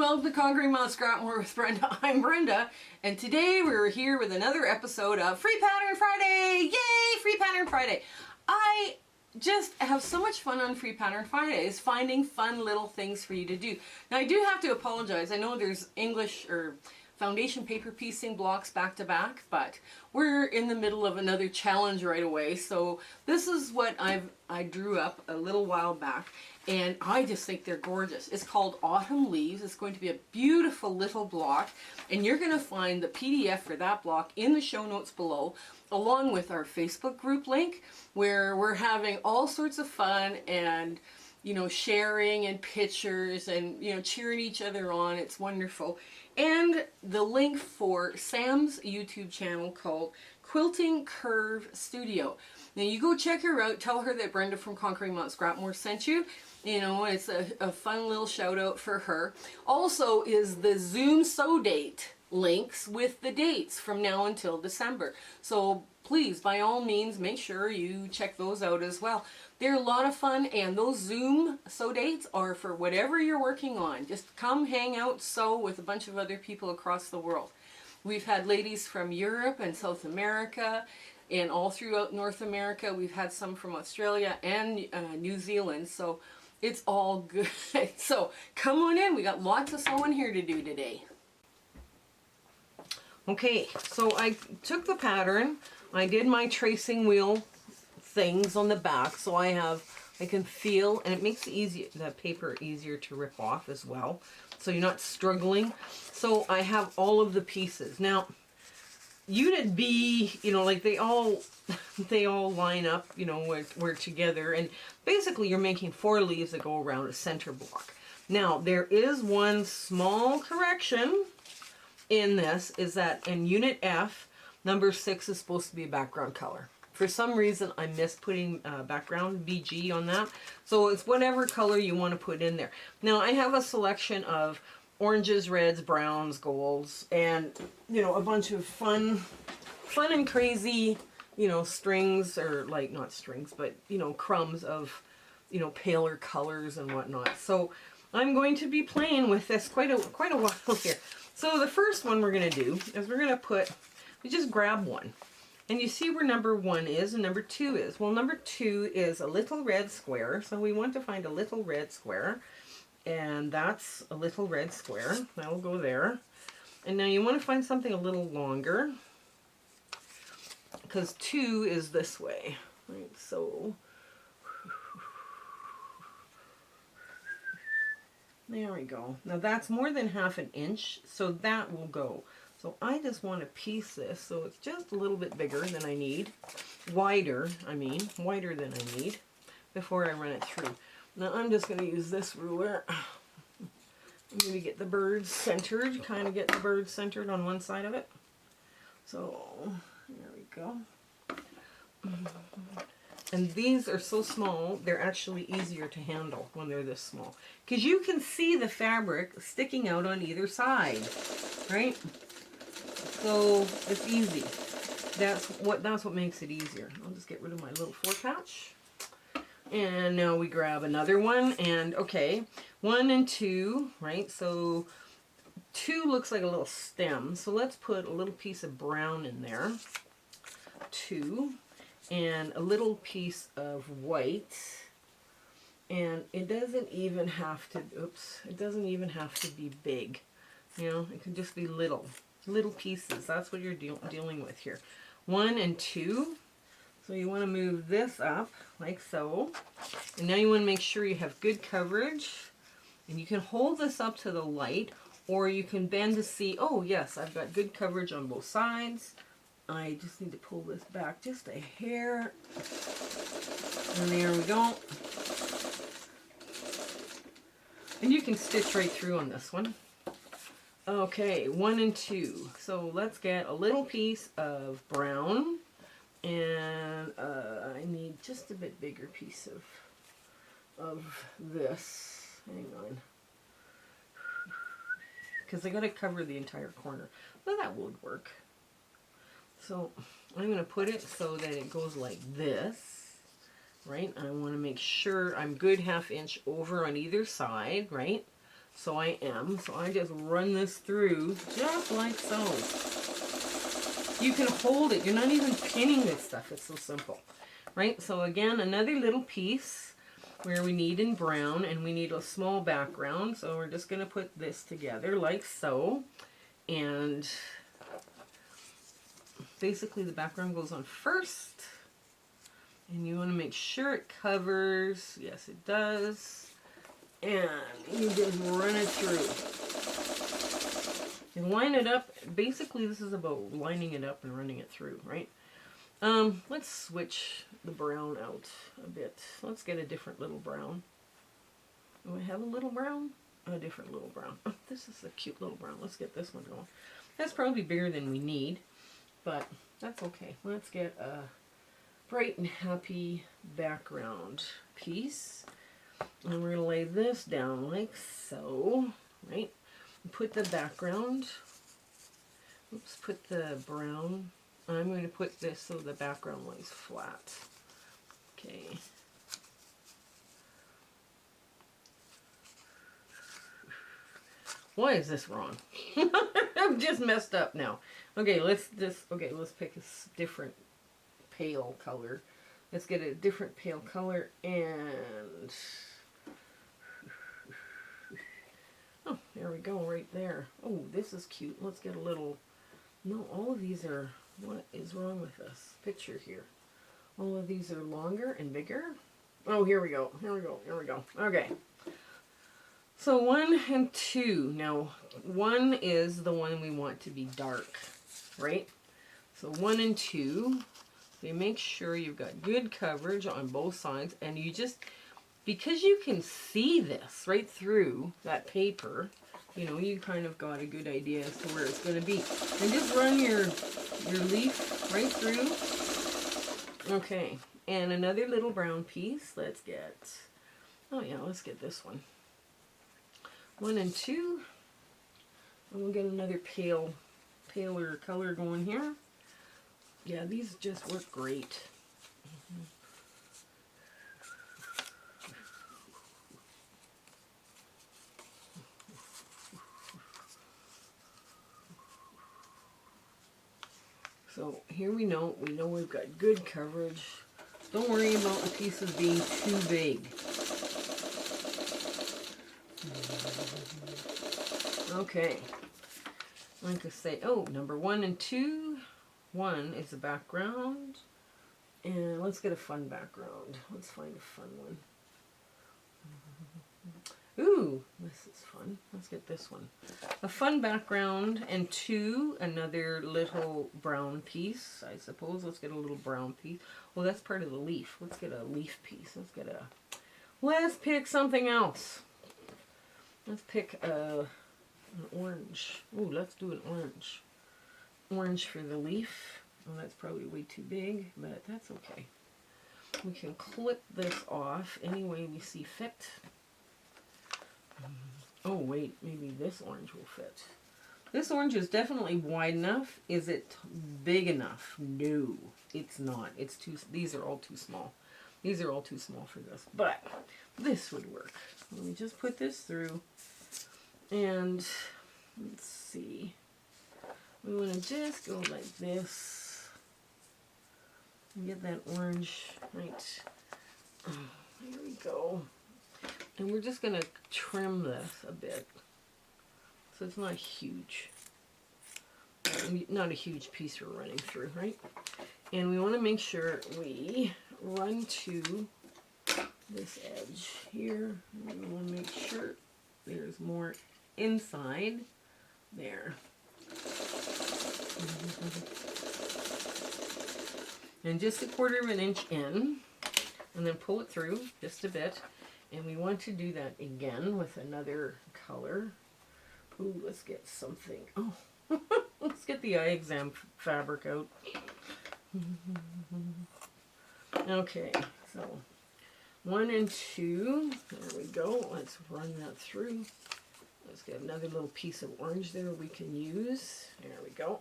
welcome to Conquering Mount Scrapmore with Brenda. I'm Brenda, and today we're here with another episode of Free Pattern Friday! Yay! Free Pattern Friday! I just have so much fun on Free Pattern Fridays, finding fun little things for you to do. Now I do have to apologize. I know there's English or foundation paper piecing blocks back to back, but we're in the middle of another challenge right away. So this is what I drew up a little while back, and I just think they're gorgeous. It's called Autumn Leaves. It's going to be a beautiful little block, and you're going to find the PDF for that block in the show notes below, along with our Facebook group link, where we're having all sorts of fun and, you know, sharing and pictures and, you know, cheering each other on. It's wonderful. And the link for Sam's YouTube channel called Quilting Curve Studio. Now you go check her out, tell her that Brenda from Conquering Mount Scrapmore sent you. You know, it's a fun little shout out for her. Also is the Zoom sew date links with the dates from now until December. So please, by all means, make sure you check those out as well. They're a lot of fun, and those Zoom sew dates are for whatever you're working on. Just come hang out, sew with a bunch of other people across the world. We've had ladies from Europe and South America and all throughout North America. We've had some from Australia and New Zealand, so it's all good. So come on in. We got lots of sewing here to do today. Okay, so I took the pattern. I did my tracing wheel things on the back, so I can feel, and it makes the paper easier to rip off as well, so you're not struggling. So I have all of the pieces. Now unit B, you know, like they all line up, you know, we're together, and basically you're making 4 leaves that go around a center block. Now there is one small correction in this, is that in unit F, number 6 is supposed to be a background color. For some reason, I missed putting background BG on that. So it's whatever color you want to put in there. Now, I have a selection of oranges, reds, browns, golds, and, you know, a bunch of fun and crazy, you know, strings, or like, not strings, but, you know, crumbs of, you know, paler colors and whatnot. So I'm going to be playing with this quite a while here. So the first one we're going to do is we're going to we just grab one. And you see where number 1 is and number 2 is. Well, number 2 is a little red square. So we want to find a little red square. And that's a little red square. That'll go there. And now you want to find something a little longer, because 2 is this way. Right, so there we go. Now that's more than ½ an inch, so that will go. So I just want to piece this so it's just a little bit bigger than I need. Wider than I need before I run it through. Now I'm just going to use this ruler. I'm going to get the birds centered, kind of get the birds centered on one side of it. So there we go. And these are so small, they're actually easier to handle when they're this small, because you can see the fabric sticking out on either side, right? So it's easy. That's what makes it easier. I'll just get rid of my little fork patch. And now we grab another one, and okay, 1 and 2, right? So 2 looks like a little stem, so let's put a little piece of brown in there. 2, and a little piece of white. And it doesn't even have to, it doesn't even have to be big. You know, it can just be little pieces. That's what you're dealing with here. 1 and 2. So you want to move this up like so. And now you want to make sure you have good coverage. And you can hold this up to the light, or you can bend to see, oh yes, I've got good coverage on both sides. I just need to pull this back just a hair. And there we go. And you can stitch right through on this one. Okay, 1 and 2. So let's get a little piece of brown, and I need just a bit bigger piece of this. Hang on, because I got to cover the entire corner. Well, that would work. So I'm going to put it so that it goes like this, right? I want to make sure I'm good ½ inch over on either side, right? So I am. So I just run this through just like so. You can hold it. You're not even pinning this stuff. It's so simple. Right? So again, another little piece where we need in brown, and we need a small background. So we're just going to put this together like so. And basically the background goes on first. And you want to make sure it covers. Yes, it does. And you just run it through. And line it up. Basically, this is about lining it up and running it through, right? Let's switch the brown out a bit. Let's get a different little brown. Do I have a little brown? A different little brown. Oh, this is a cute little brown. Let's get this one going. That's probably bigger than we need, but that's okay. Let's get a bright and happy background piece. And we're going to lay this down like so, right? Put the background, oops, put the brown, I'm going to put this so the background lays flat. Okay. Why is this wrong? I've just messed up now. Okay, let's pick a different pale color. Let's get a different pale color, and oh, there we go, right there. Oh, this is cute. Let's get a little, no, all of these are, what is wrong with this picture here? All of these are longer and bigger. Oh, here we go, here we go, here we go. Okay. So 1 and 2. Now, 1 is the one we want to be dark, right? So 1 and 2, you make sure you've got good coverage on both sides, and you just, because you can see this right through that paper, you know, you kind of got a good idea as to where it's going to be. And just run your leaf right through. Okay, and another little brown piece. Let's get, oh yeah, let's get this one. 1 and 2. And we'll get another paler color going here. Yeah, these just work great. So here we know we've got good coverage. Don't worry about the pieces being too big. Okay. Like I say, oh, number 1 and 2. 1 is the background. And let's get a fun background. Let's find a fun one. Ooh, this is fun. Let's get this one. A fun background, and 2, another little brown piece, I suppose. Let's get a little brown piece. Well, that's part of the leaf. Let's get a leaf piece. Let's pick something else. Let's pick an orange. Ooh, let's do an orange. Orange for the leaf. Oh, that's probably way too big, but that's okay. We can clip this off any way we see fit. Oh wait, maybe this orange will fit. This orange is definitely wide enough. Is it big enough? No, it's not. It's too. These are all too small. These are all too small for this, but this would work. Let me just put this through, and let's see. We want to just go like this and get that orange right. There we go. And we're just going to trim this a bit so it's not huge. Not a huge piece we're running through, right? And we want to make sure we run to this edge here. We want to make sure there's more inside there. And just 1/4 of an inch in, and then pull it through just a bit. And we want to do that again with another color. Ooh, let's get something. Oh, let's get the eye exam fabric out. Okay, so 1 and 2. There we go. Let's run that through. Let's get another little piece of orange there we can use. There we go.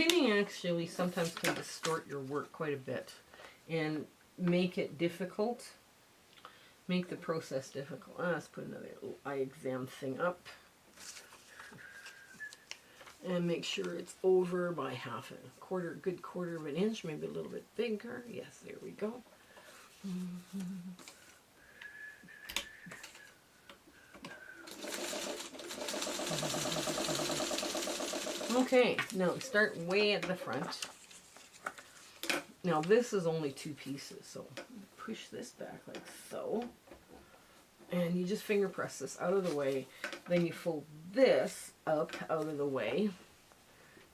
pinning actually sometimes can distort your work quite a bit and make it difficult, make the process difficult. Let's put another little eye exam thing up and make sure it's over by half a quarter, good quarter of an inch, maybe a little bit bigger. Yes, there we go. Okay, now start way at the front. Now this is only 2 pieces, so push this back like so. And you just finger press this out of the way. Then you fold this up out of the way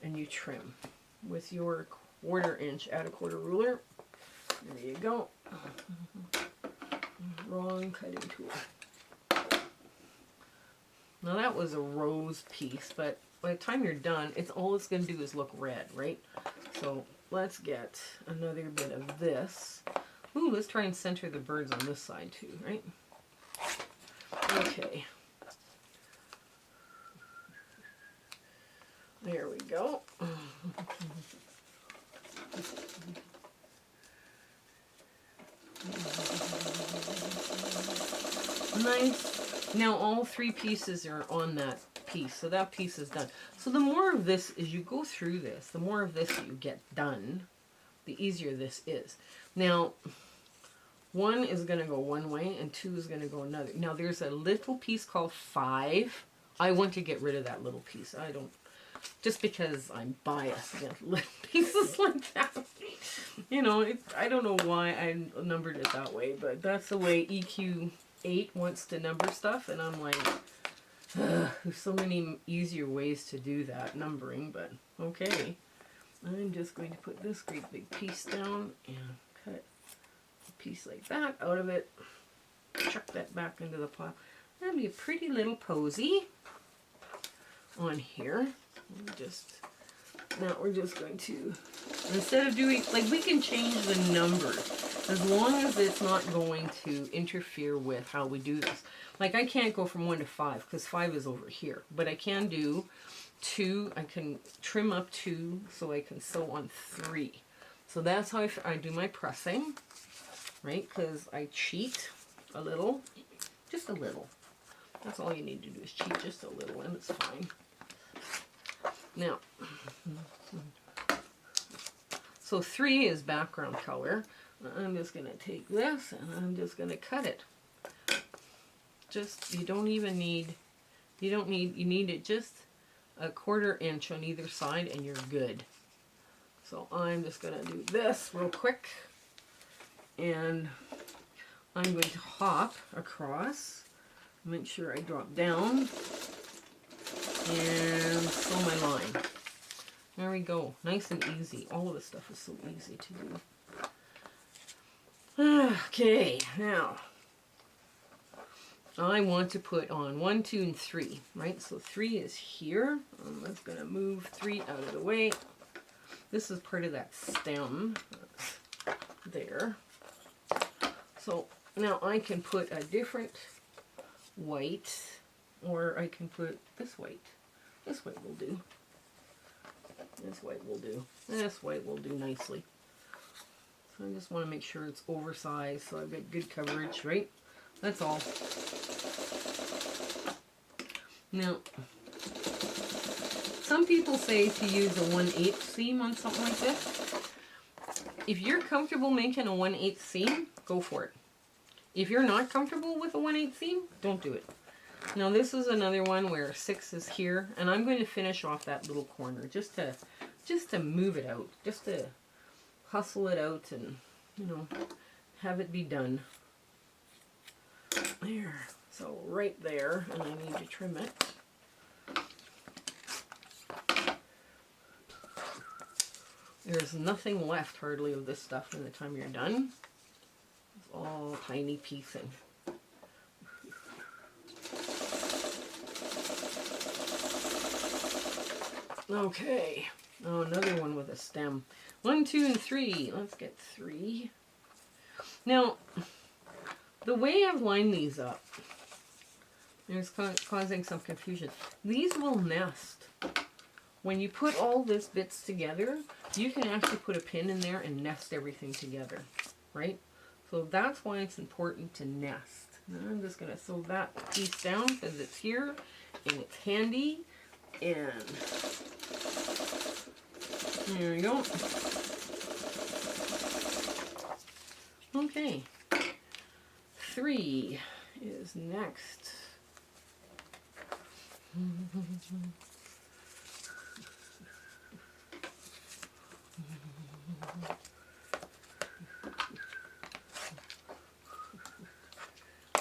and you trim with your 1/4 inch add a quarter ruler. There you go. Wrong cutting tool. Now that was a rose piece, but by the time you're done, all it's going to do is look red, right? So let's get another bit of this. Ooh, let's try and center the birds on this side too, right? Okay. There we go. Nice. Now all 3 pieces are on that piece, so that piece is done. So the more of this, as you go through this, the more of this you get done, the easier this is. Now, 1 is going to go one way and 2 is going to go another. Now there's a little piece called 5. I want to get rid of that little piece. I don't, just because I'm biased against little pieces like that. You know, I don't know why I numbered it that way, but that's the way EQ8 wants to number stuff, and I'm like, there's so many easier ways to do that numbering, but okay. I'm just going to put this great big piece down and cut a piece like that out of it. Chuck that back into the pile. That'll be a pretty little posy on here. Now we're just going to, instead of doing, like, we can change the numbers as long as it's not going to interfere with how we do this. Like, I can't go from 1 to 5 because 5 is over here, but I can do 2. I can trim up 2 so I can sew on 3. So that's how I do my pressing, right? Because I cheat a little, just a little. That's all you need to do is cheat just a little, and it's fine. Now, so 3 is background color. I'm just going to take this and I'm just going to cut it. Just, you need it just a 1/4 inch on either side and you're good. So I'm just going to do this real quick, and I'm going to hop across, make sure I drop down, and sew my line. There we go. Nice and easy. All of this stuff is so easy to do. Okay, now I want to put on 1, 2, and 3, right? So 3 is here. I'm just going to move 3 out of the way. This is part of that stem there. So now I can put a different white, or I can put this white. This white will do. This white will do. This white will do nicely. So I just want to make sure it's oversized so I've got good coverage, right? That's all. Now, some people say to use a 1/8 seam on something like this. If you're comfortable making a 1/8 seam, go for it. If you're not comfortable with a 1/8 seam, don't do it. Now this is another one where 6 is here, and I'm going to finish off that little corner just to move it out, just to hustle it out and, you know, have it be done. There. So right there, and I need to trim it. There's nothing left hardly of this stuff by the time you're done. It's all tiny piecing. Okay. Oh, another one with a stem. 1, 2, and 3. Let's get 3. Now, the way I've lined these up is causing some confusion. These will nest when you put all these bits together, you can actually put a pin in there and nest everything together, right? So that's why it's important to nest. Now I'm just going to sew that piece down because it's here and it's handy. And there we go. Okay. 3 is next.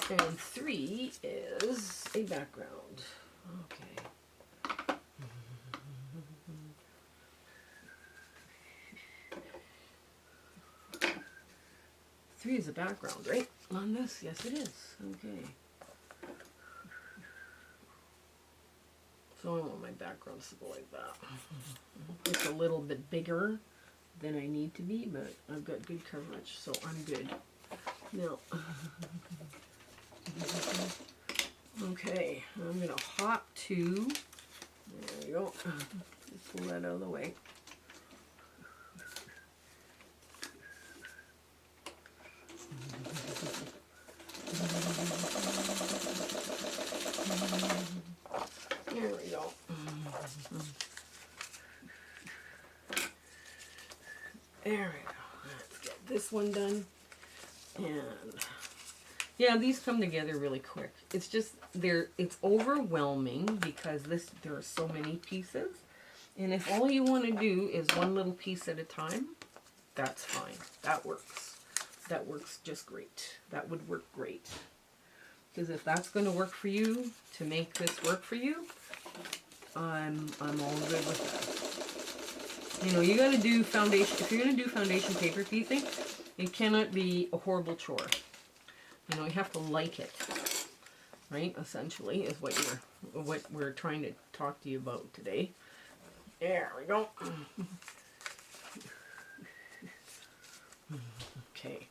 And 3 is a background. Okay. 3 is a background, right? On this? Yes, it is. Okay. So I want my background to go like that. It's a little bit bigger than I need to be, but I've got good coverage, so I'm good. Now, okay, I'm going to hop to, there we go, just pull that out of the way. There we go. There we go. Let's get this one done. And yeah, these come together really quick. It's just it's overwhelming because there are so many pieces. And if all you want to do is one little piece at a time, that's fine. That works. That works just great. That would work great. Because if that's going to work for you, to make this work for you, I'm all good with that. You know, you got to do foundation. If you're going to do foundation paper piecing, it cannot be a horrible chore. You know, you have to like it, right? Essentially, is what we're trying to talk to you about today. There we go. Okay.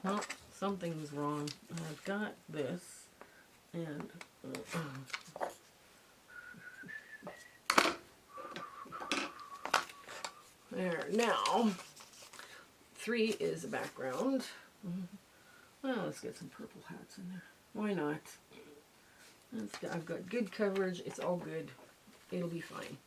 Well, something's wrong. I've got this, and there. Now, 3 is a background. Well, let's get some purple hats in there. Why not? I've got good coverage. It's all good. It'll be fine.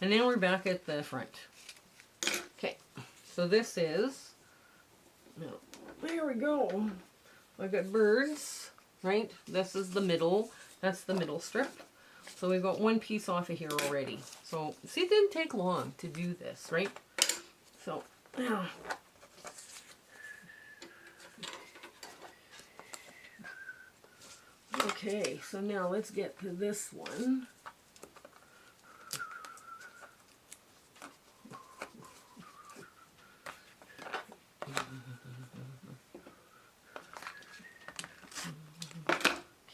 And now we're back at the front. Okay, so this is, no, there we go. I've got birds, right? This is the middle. That's the middle strip. So we've got one piece off of here already. So, see, it didn't take long to do this, right? So, now. Okay, so now let's get to this one.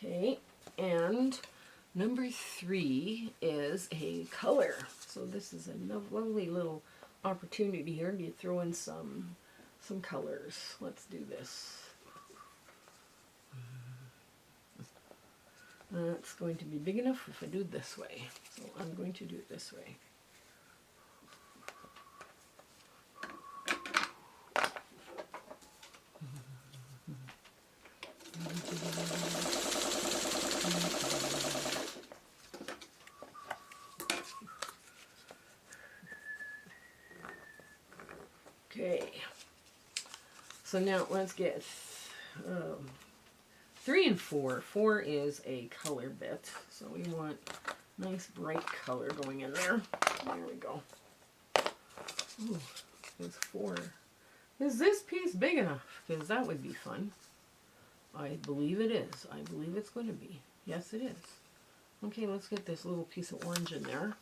Okay, and number 3 is a color. So this is a lovely little opportunity here to throw in some colors. Let's do this. It's going to be big enough if I do it this way. So I'm going to do it this way. Okay, so now let's get 3 and 4. 4 is a color bit, so we want nice bright color going in there. There we go. Ooh, there's 4. Is this piece big enough? Because that would be fun. I believe it is. I believe it's going to be. Yes, it is. Okay, let's get this little piece of orange in there.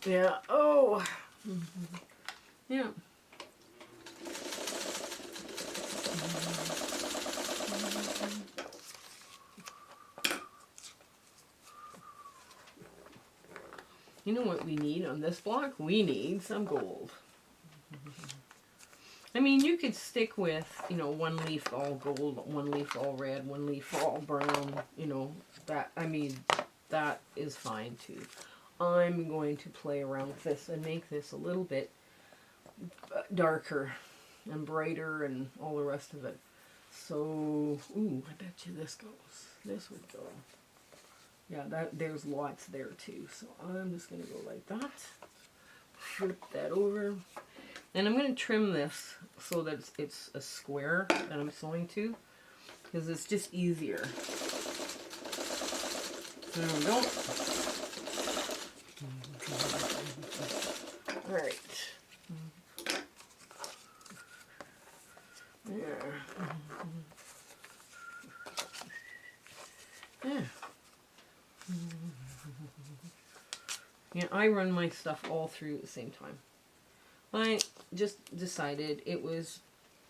Yeah, oh! Yeah. You know what we need on this block? We need some gold. I mean, you could stick with, you know, one leaf all gold, one leaf all red, one leaf all brown, you know, that, I mean, that is fine too. I'm going to play around with this and make this a little bit darker and brighter and all the rest of it. So, ooh, I bet you this goes. This would go. Yeah, there's lots there too. So I'm just going to go like that. Flip that over. And I'm going to trim this so that it's a square that I'm sewing to, because it's just easier. There we go. All right. There. Yeah. Yeah, I run my stuff all through at the same time. I just decided it was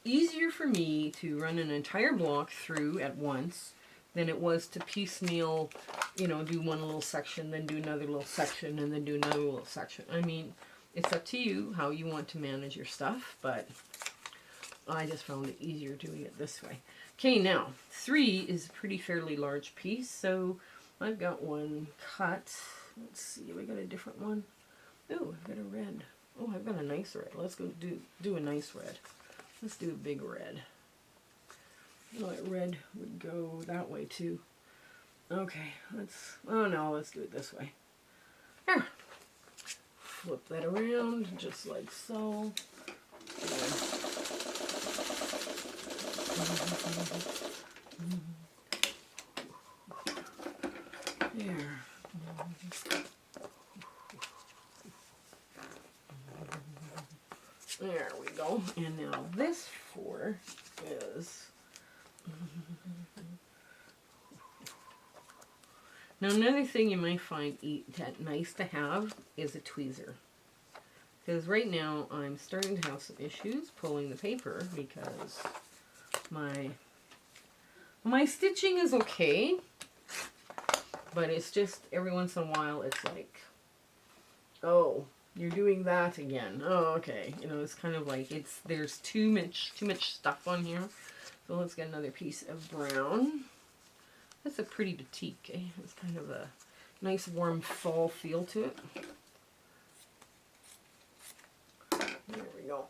easier for me to run an entire block through at once than it was to piecemeal, you know, do one little section, then do another little section, and then do another little section. I mean, it's up to you how you want to manage your stuff, but I just found it easier doing it this way. Okay, now, 3 is a pretty fairly large piece, so I've got one cut. Let's see, have I got a different one? Oh, I've got a red. Oh, I've got a nice red. Let's go do a nice red. Let's do a big red. Oh, that red would go that way too. Okay, oh no, let's do it this way. There. Flip that around, just like so. There. There we go. And now this 4 is... Now another thing you might find nice to have is a tweezer. Because right now I'm starting to have some issues pulling the paper because my stitching is okay, but it's just every once in a while it's like, oh, you're doing that again. Oh, okay. You know, it's kind of like there's too much stuff on here. So let's get another piece of brown. That's a pretty batik, eh? It's kind of a nice warm fall feel to it. There we go.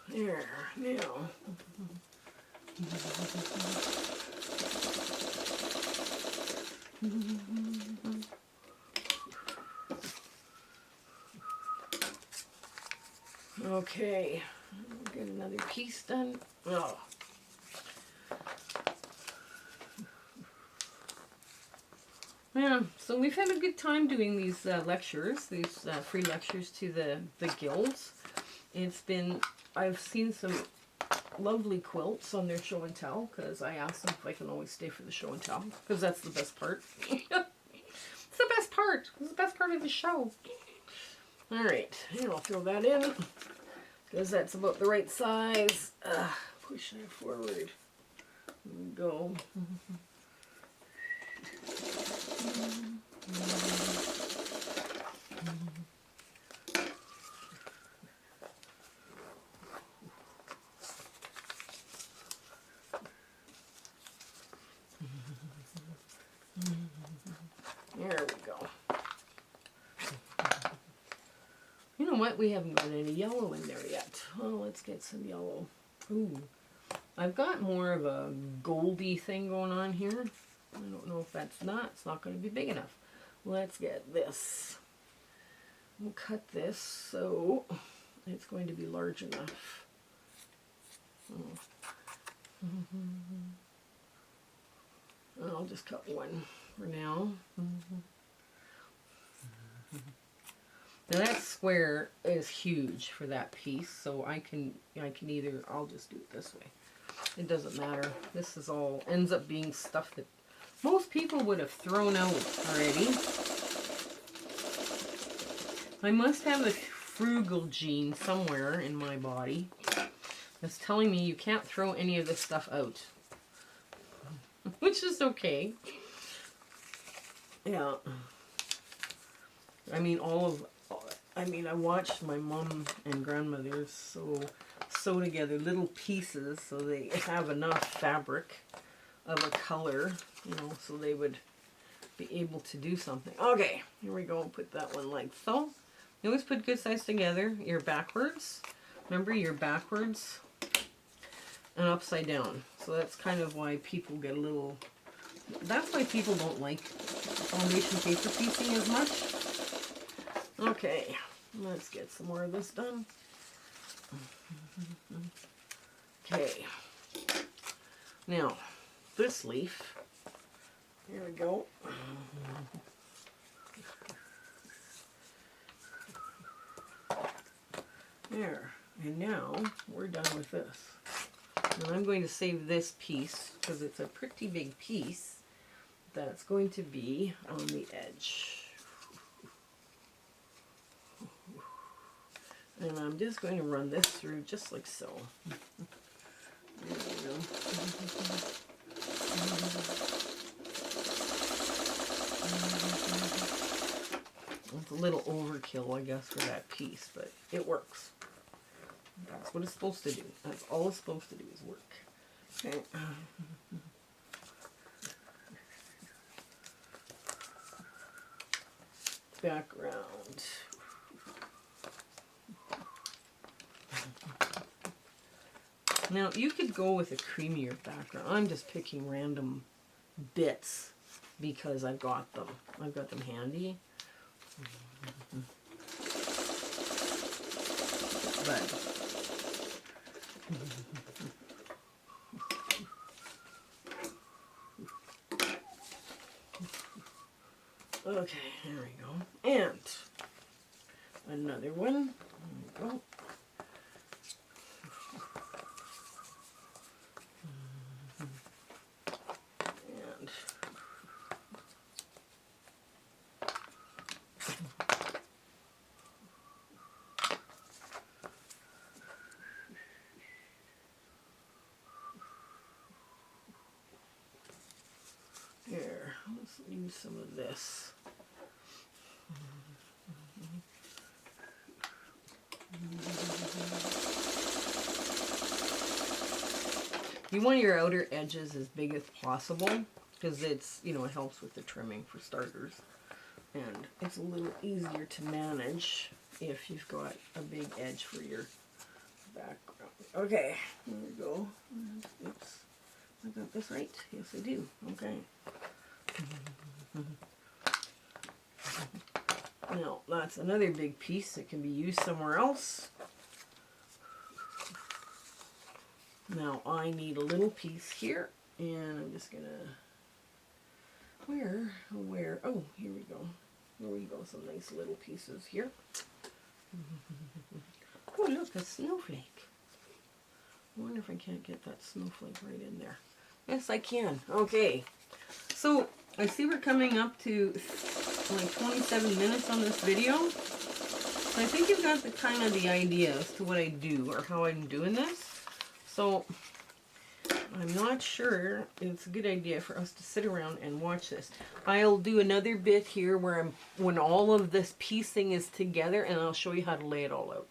There, now. Okay, get another piece done. Oh. Yeah, so we've had a good time doing these lectures, these free lectures to the guilds. I've seen some lovely quilts on their show and tell, because I asked them if I can always stay for the show and tell, because that's the best part. It's the best part. It's the best part of the show. Alright, and I'll throw that in, because that's about the right size. Push that forward. There we go. There we go. You know what? We haven't got any yellow in there yet. Oh, let's get some yellow. Ooh. I've got more of a goldy thing going on here. I don't know if it's not going to be big enough. Let's get this. We'll cut this so it's going to be large enough. I'll just cut one for now. Now that square is huge for that piece, so I can either, I'll just do it this way. It doesn't matter. This is all ends up being stuff that most people would have thrown out already. I must have a frugal gene somewhere in my body that's telling me you can't throw any of this stuff out. Which is okay. Yeah. I mean, I watched my mom and grandmother sew together little pieces so they have enough fabric of a color, you know, so they would be able to do something. Okay, here we go. Put that one like so. You always put good size together. You're backwards. Remember, you're backwards and upside down. So that's kind of why people get a little... That's why people don't like foundation paper piecing as much. Okay, let's get some more of this done. Okay. Now, this leaf, here we go. There, and now we're done with this. And I'm going to save this piece because it's a pretty big piece that's going to be on the edge. And I'm just going to run this through just like so. There we go. It's a little overkill, I guess, for that piece, but it works. That's what it's supposed to do. That's all it's supposed to do is work. Okay. Background. Now, you could go with a creamier background. I'm just picking random bits because I've got them. I've got them handy. But okay, there we go. And another one. There we go. And here, let's use some of this. You want your outer edges as big as possible because it's, you know, it helps with the trimming for starters. And it's a little easier to manage if you've got a big edge for your background. Okay, here we go. Oops. I got this right? Yes, I do. Okay. Now, that's another big piece that can be used somewhere else. Now, I need a little piece here, and I'm just gonna, where, oh, here we go. There we go, some nice little pieces here. Oh, look, a snowflake. I wonder if I can't get that snowflake right in there. Yes, I can. Okay. So, I see we're coming up to like 27 minutes on this video. So I think you've got the kind of the idea as to what I do or how I'm doing this. So, I'm not sure it's a good idea for us to sit around and watch this. I'll do another bit here where when all of this piecing is together, and I'll show you how to lay it all out.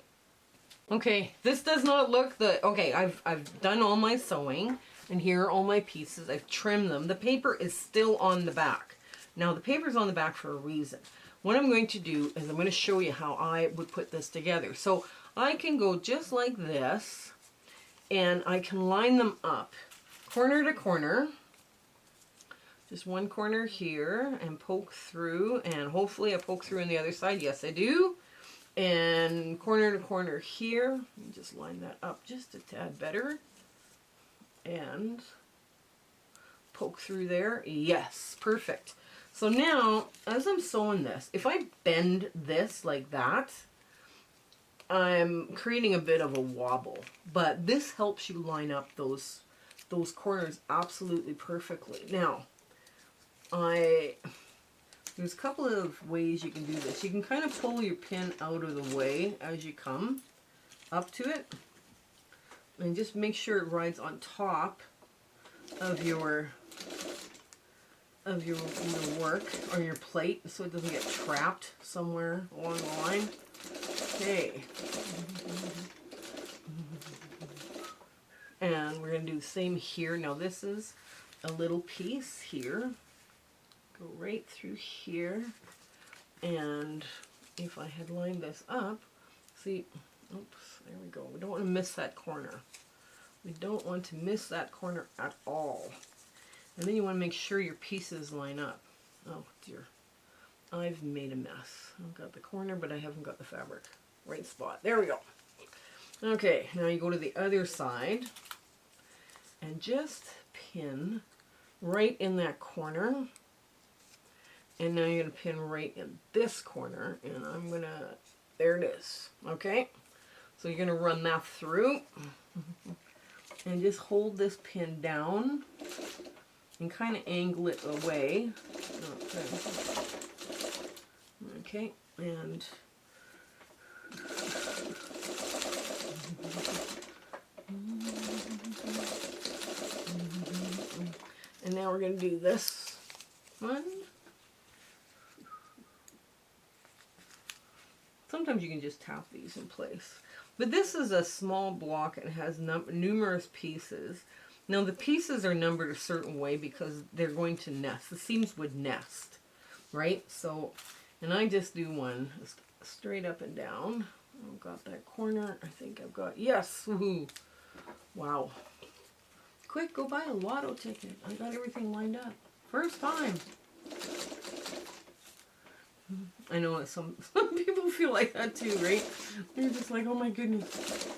Okay, this does not look okay, I've done all my sewing, and here are all my pieces. I've trimmed them. The paper is still on the back. Now, the paper's on the back for a reason. What I'm going to do is I'm going to show you how I would put this together. So, I can go just like this, and I can line them up corner to corner, just one corner here, and poke through, and hopefully I poke through on the other side. Yes, I do. And corner to corner here, just line that up just a tad better, and poke through there. Yes, perfect. So now, as I'm sewing this, if I bend this like that, I'm creating a bit of a wobble, but this helps you line up those corners absolutely perfectly. Now, There's a couple of ways you can do this. You can kind of pull your pin out of the way as you come up to it. And just make sure it rides on top of your work or your plate so it doesn't get trapped somewhere along the line. Okay. And we're going to do the same here. Now this is a little piece here. Go right through here. And if I had lined this up, see, oops, there we go. We don't want to miss that corner. We don't want to miss that corner at all. And then you want to make sure your pieces line up. Oh dear, I've made a mess. I've got the corner, but I haven't got the fabric. Right spot. There we go. Okay, now you go to the other side and just pin right in that corner. And now you're going to pin right in this corner. And I'm going to, there it is. Okay, so you're going to run that through. And just hold this pin down and kind of angle it away. Okay, and now we're going to do this one. Sometimes you can just tap these in place. But this is a small block and has numerous pieces. Now the pieces are numbered a certain way because they're going to nest. The seams would nest, right? So, and I just do one straight up and down. I've got that corner. I think I've got, yes, woohoo. Wow. Quick, go buy a lotto ticket. I got everything lined up. First time. I know some people feel like that too, right? They're just like, oh my goodness.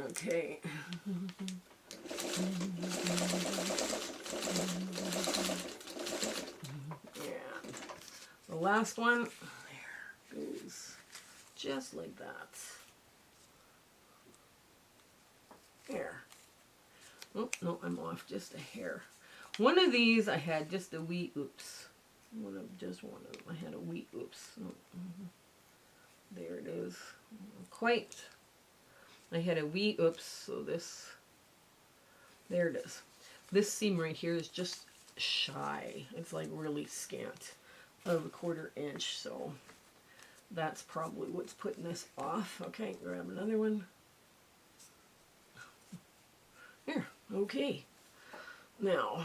Okay. And the last one, there goes just like that. There. Oh, no, I'm off just a hair. One of these I had just a wee oops. Just one of them. I had a wee oops. There it is. Quite. I had a wee oops, so this, there it is. This seam right here is just shy. It's like really scant of a 1/4 inch, so that's probably what's putting this off. Okay, grab another one. Here, okay. Now,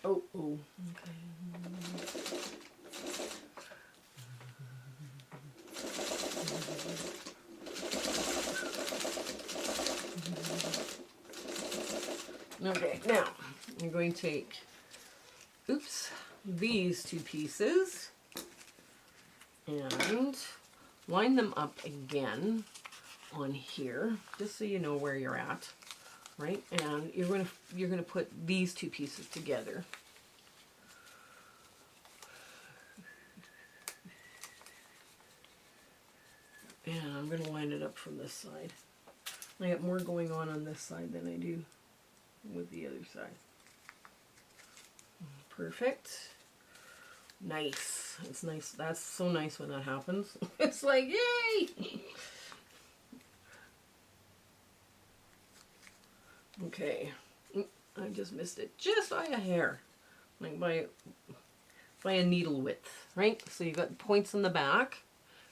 oh, okay. Okay, now I'm going to take, oops, these two pieces and line them up again on here, just so you know where you're at, right? And you're gonna put these two pieces together. And I'm gonna line it up from this side. I got more going on this side than I do with the other side. Perfect. Nice. It's nice. That's so nice when that happens. It's like, yay! Okay. I just missed it just by a hair. Like by a needle width, right? So you've got points in the back,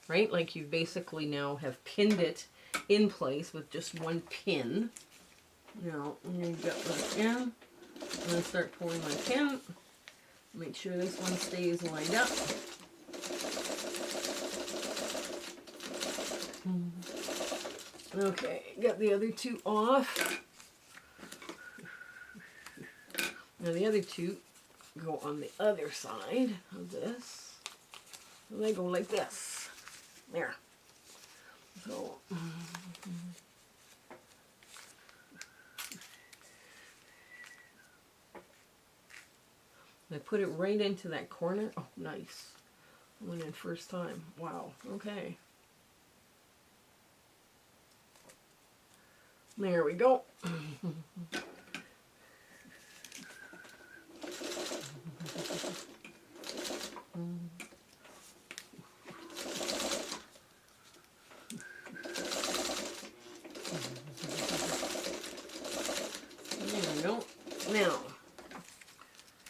right? Like you basically now have pinned it in place with just one pin. Now, I'm going to get this in. I'm going to start pulling my pin. Make sure this one stays lined up. Okay, got the other two off. Now the other two go on the other side of this. And they go like this. There. So, I put it right into that corner. Oh, nice. Went in first time. Wow. Okay. There we go.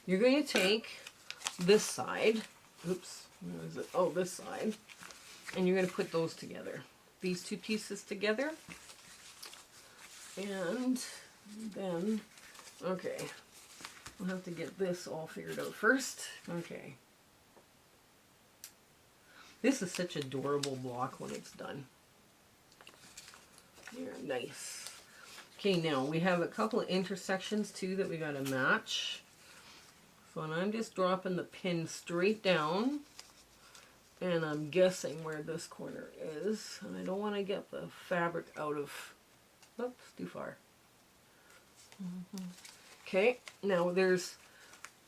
you're going to take this side, oops, where is it? Oh, this side, and you're going to put those together, these two pieces together, and then, okay, we'll have to get this all figured out first. Okay. This is such an adorable block when it's done. Yeah, nice. Okay, now we have a couple of intersections too that we got to match. So I'm just dropping the pin straight down, and I'm guessing where this corner is, and I don't want to get the fabric out of, oops, too far. Okay, now there's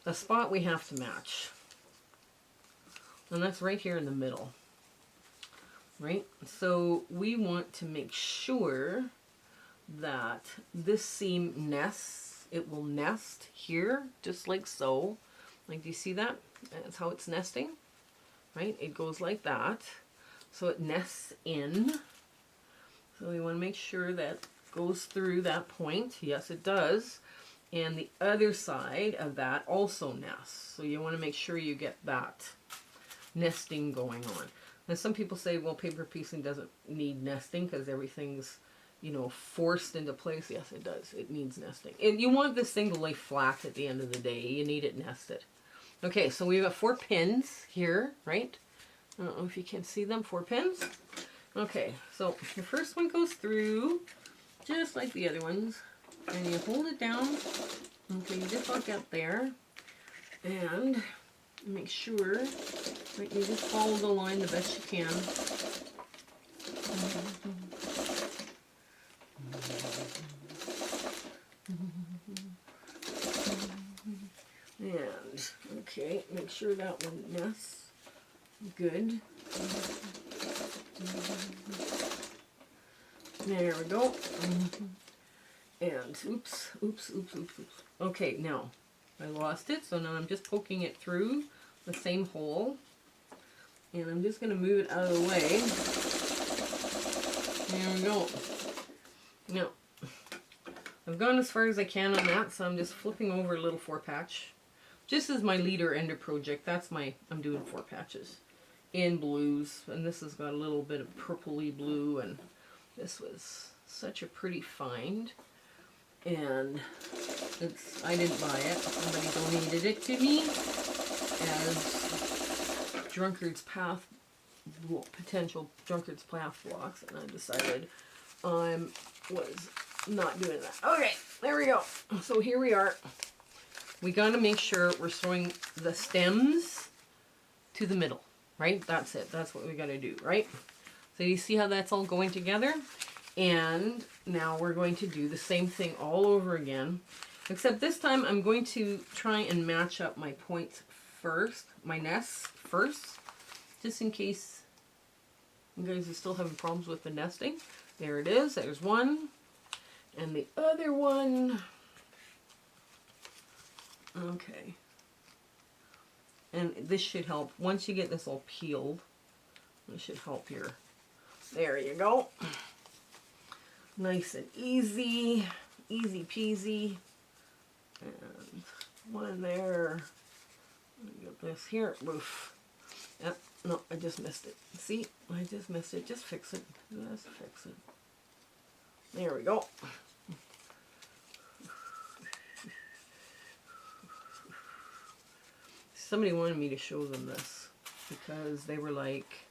a spot we have to match, and that's right here in the middle, right? So we want to make sure that this seam nests. It will nest here, just like so. Like, do you see that? That's how it's nesting, right? It goes like that. So it nests in. So we want to make sure that goes through that point. Yes, it does. And the other side of that also nests. So you want to make sure you get that nesting going on. Now some people say, well, paper piecing doesn't need nesting because everything's, you know, forced into place. Yes, it does. It needs nesting. And you want this thing to lay flat at the end of the day. You need it nested. Okay, so we've got 4 pins here, right? I don't know if you can see them, 4 pins. Okay, so the first one goes through just like the other ones. And you hold it down. Okay, you just look up there. And make sure that you just follow the line the best you can. And, okay, make sure that one nests good. There we go. And, oops. Okay, now, I lost it, so now I'm just poking it through the same hole. And I'm just going to move it out of the way. There we go. Now, I've gone as far as I can on that, so I'm just flipping over a little 4-patch. Just as my leader ender project, that's I'm doing 4 patches in blues, and this has got a little bit of purpley blue, and this was such a pretty find, and I didn't buy it. Somebody donated it to me as Drunkard's Path, potential Drunkard's Path blocks, and I decided I was not doing that. Okay, there we go. So here we are. We got to make sure we're sewing the stems to the middle, right? That's it. That's what we got to do, right? So you see how that's all going together? And now we're going to do the same thing all over again, except this time I'm going to try and match up my points first, my nests first, just in case you guys are still having problems with the nesting. There it is. There's one. And the other one. Okay. And this should help. Once you get this all peeled, this should help your... There you go. Nice and easy. Easy peasy. And one there. Get this here. Oof. Yep. No, I just missed it. See? I just missed it. Just fix it. Just fix it. There we go. Somebody wanted me to show them this because they were like,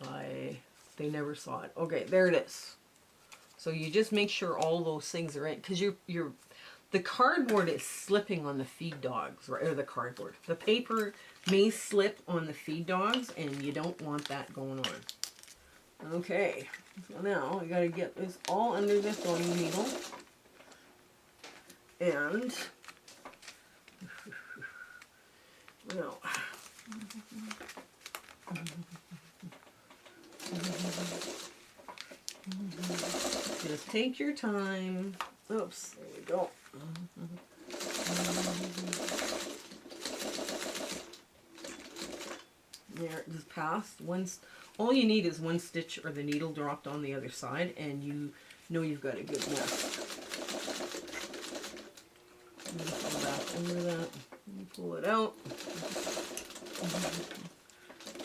they never saw it. Okay, there it is. So you just make sure all those things are in, because the cardboard is slipping on the feed dogs, right? Or the cardboard. The paper may slip on the feed dogs, and you don't want that going on. Okay, so now I got to get this all under this sewing needle, and now just take your time. Oops, there we go. There, it just passed. All you need is one stitch or the needle dropped on the other side, and you know you've got a good nest. Go back over that. pull it out.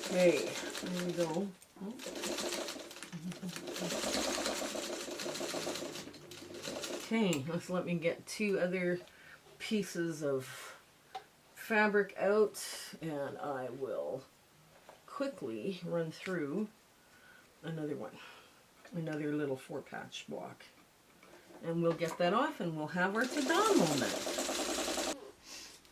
Okay, there we go. Okay, let's let me get 2 other pieces of fabric out, and I will quickly run through another one, another little 4-patch block, and we'll get that off and we'll have our ta-da moment.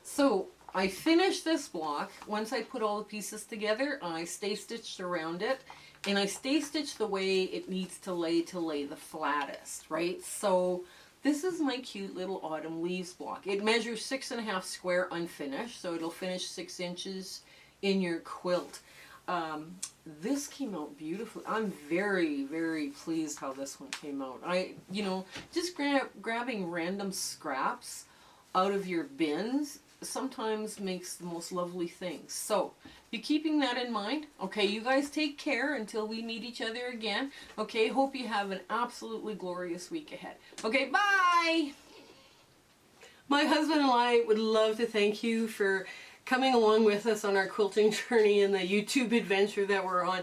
So I finished this block. Once I put all the pieces together, I stay stitched around it, and I stay stitched the way it needs to lay the flattest, right? So this is my cute little autumn leaves block. It measures 6.5 square unfinished, so it'll finish 6 inches in your quilt. This came out beautifully. I'm very, very pleased how this one came out. Just grabbing random scraps out of your bins sometimes makes the most lovely things. So be keeping that in mind. Okay, you guys take care until we meet each other again. Okay, hope you have an absolutely glorious week ahead. Okay, bye! My husband and I would love to thank you for coming along with us on our quilting journey and the YouTube adventure that we're on.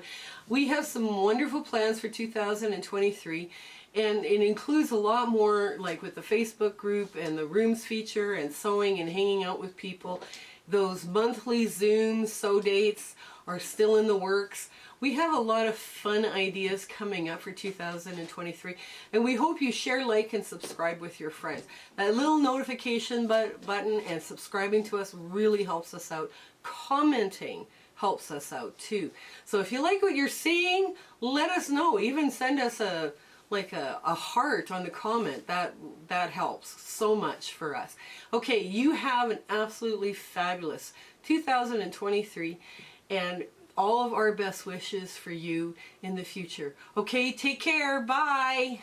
We have some wonderful plans for 2023, and it includes a lot more, like with the Facebook group and the rooms feature and sewing and hanging out with people. Those monthly Zoom sew dates are still in the works. We have a lot of fun ideas coming up for 2023, and we hope you share, like, and subscribe with your friends. That little notification button and subscribing to us really helps us out. Commenting helps us out too. So if you like what you're seeing, let us know. Even send us a heart on the comment. That helps so much for us. Okay, you have an absolutely fabulous 2023, and all of our best wishes for you in the future. Okay, take care. Bye.